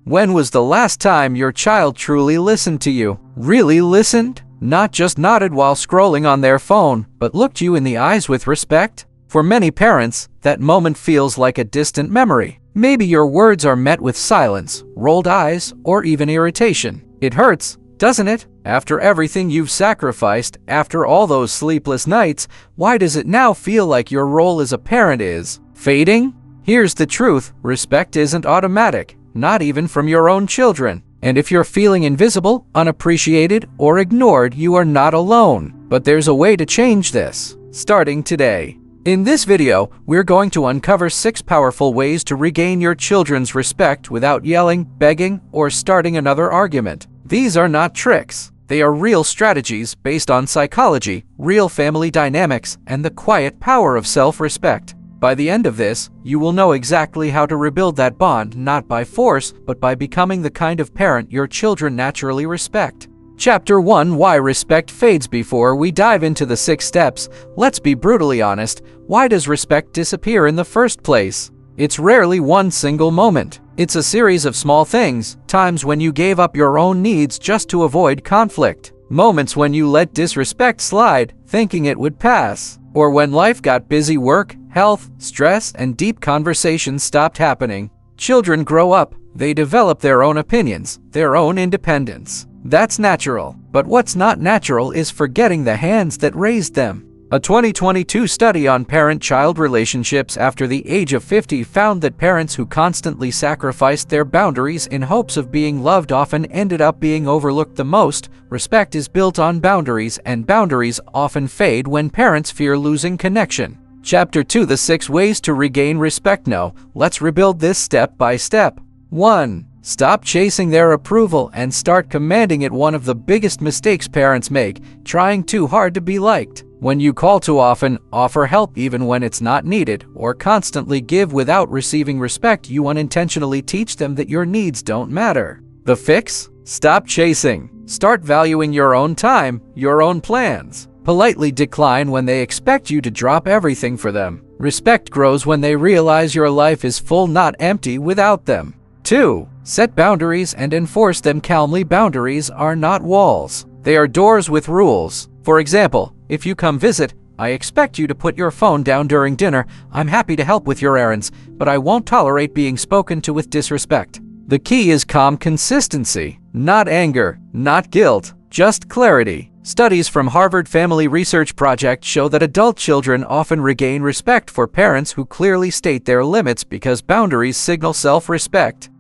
When was the last time your child truly listened to you? Really listened? Not just nodded while scrolling on their phone, but looked you in the eyes with respect? For many parents, that moment feels like a distant memory. Maybe your words are met with silence, rolled eyes, or even irritation. It hurts, doesn't it? After everything you've sacrificed, after all those sleepless nights, why does it now feel like your role as a parent is fading? Here's the truth: respect isn't automatic, not even from your own children. And if you're feeling invisible, unappreciated, or ignored, you are not alone. But there's a way to change this, starting today. In this video, we're going to uncover 6 powerful ways to regain your children's respect without yelling, begging, or starting another argument. These are not tricks. They are real strategies based on psychology, real family dynamics, and the quiet power of self-respect. By the end of this, you will know exactly how to rebuild that bond, not by force, but by becoming the kind of parent your children naturally respect. Chapter 1: Why Respect Fades. Before we dive into the 6 steps, let's be brutally honest. Why does respect disappear in the first place? It's rarely one single moment. It's a series of small things, times when you gave up your own needs just to avoid conflict, moments when you let disrespect slide, thinking it would pass, or when life got busy, work, health, stress, and deep conversations stopped happening. Children grow up, they develop their own opinions, their own independence. That's natural. But what's not natural is forgetting the hands that raised them. A 2022 study on parent-child relationships after the age of 50 found that parents who constantly sacrificed their boundaries in hopes of being loved often ended up being overlooked the most. Respect is built on boundaries, and boundaries often fade when parents fear losing connection. Chapter 2: The 6 Ways to Regain Respect. Now, let's rebuild this step by step. 1. Stop chasing their approval and start commanding it. One of the biggest mistakes parents make, trying too hard to be liked. When you call too often, offer help even when it's not needed, or constantly give without receiving respect, you unintentionally teach them that your needs don't matter. The fix? Stop chasing. Start valuing your own time, your own plans. Politely decline when they expect you to drop everything for them. Respect grows when they realize your life is full, not empty, without them. 2. Set boundaries and enforce them calmly. Boundaries are not walls. They are doors with rules. For example, if you come visit, I expect you to put your phone down during dinner. I'm happy to help with your errands, but I won't tolerate being spoken to with disrespect. The key is calm consistency. Not anger, not guilt, just clarity. Studies from Harvard Family Research Project show that adult children often regain respect for parents who clearly state their limits because boundaries signal self-respect.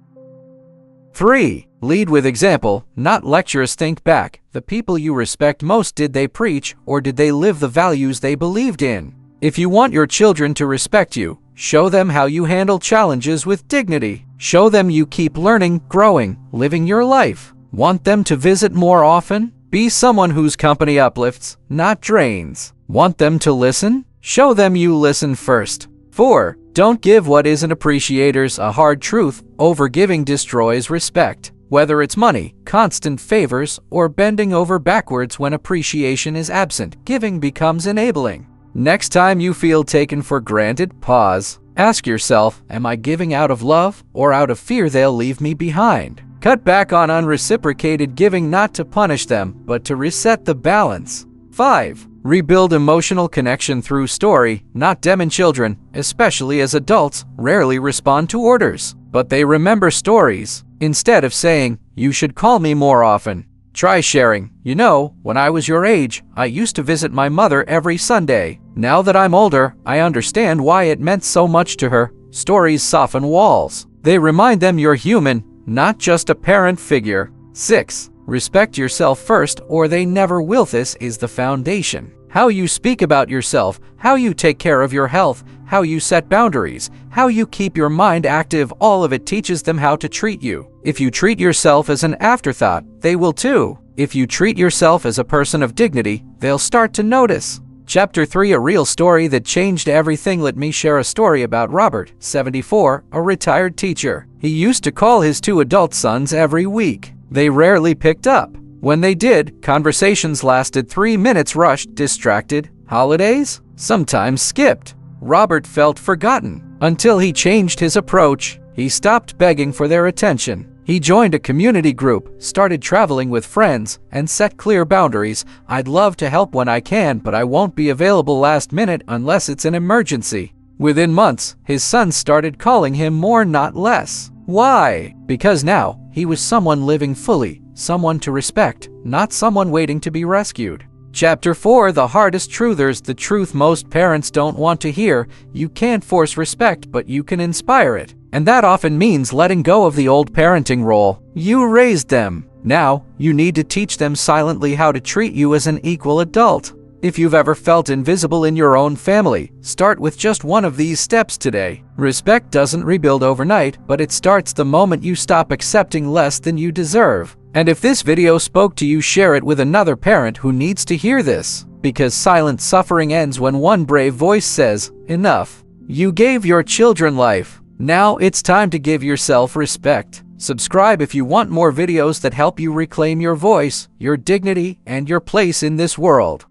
3. Lead with example, not lectures. Think back. The people you respect most, did they preach, or did they live the values they believed in? If you want your children to respect you, show them how you handle challenges with dignity. Show them you keep learning, growing, living your life. Want them to visit more often? Be someone whose company uplifts, not drains. Want them to listen? Show them you listen first. 4. Don't give what isn't appreciated. A hard truth: overgiving destroys respect. Whether it's money, constant favors, or bending over backwards when appreciation is absent, giving becomes enabling. Next time you feel taken for granted, pause. Ask yourself, am I giving out of love or out of fear they'll leave me behind? Cut back on unreciprocated giving, not to punish them, but to reset the balance. 5. Rebuild emotional connection through story, not demon. Children, especially as adults, rarely respond to orders, but they remember stories. Instead of saying, "You should call me more often," try sharing, "You know, when I was your age, I used to visit my mother every Sunday. Now that I'm older, I understand why it meant so much to her." Stories soften walls. They remind them you're human, not just a parent figure. 6. Respect yourself first, or they never will. This is the foundation. How you speak about yourself, how you take care of your health, how you set boundaries, how you keep your mind active, all of it teaches them how to treat you. If you treat yourself as an afterthought, they will too. If you treat yourself as a person of dignity, they'll start to notice. Chapter 3: A real story that changed everything. Let me share a story about Robert, 74, a retired teacher. He used to call his 2 adult sons every week. They rarely picked up. When they did, conversations lasted 3 minutes, rushed, distracted. Holidays? Sometimes skipped. Robert felt forgotten until he changed his approach. He stopped begging for their attention. He joined a community group, started traveling with friends, and set clear boundaries. I'd love to help when I can, but I won't be available last minute unless it's an emergency. Within months, his sons started calling him more, not less. Why? Because now, he was someone living fully, someone to respect, not someone waiting to be rescued. Chapter 4: The Hardest Truthers. The truth most parents don't want to hear. You can't force respect, but you can inspire it. And that often means letting go of the old parenting role. You raised them. Now, you need to teach them silently how to treat you as an equal adult. If you've ever felt invisible in your own family, start with just one of these steps today. Respect doesn't rebuild overnight, but it starts the moment you stop accepting less than you deserve. And if this video spoke to you, share it with another parent who needs to hear this. Because silent suffering ends when one brave voice says, "Enough." You gave your children life. Now it's time to give yourself respect. Subscribe if you want more videos that help you reclaim your voice, your dignity, and your place in this world.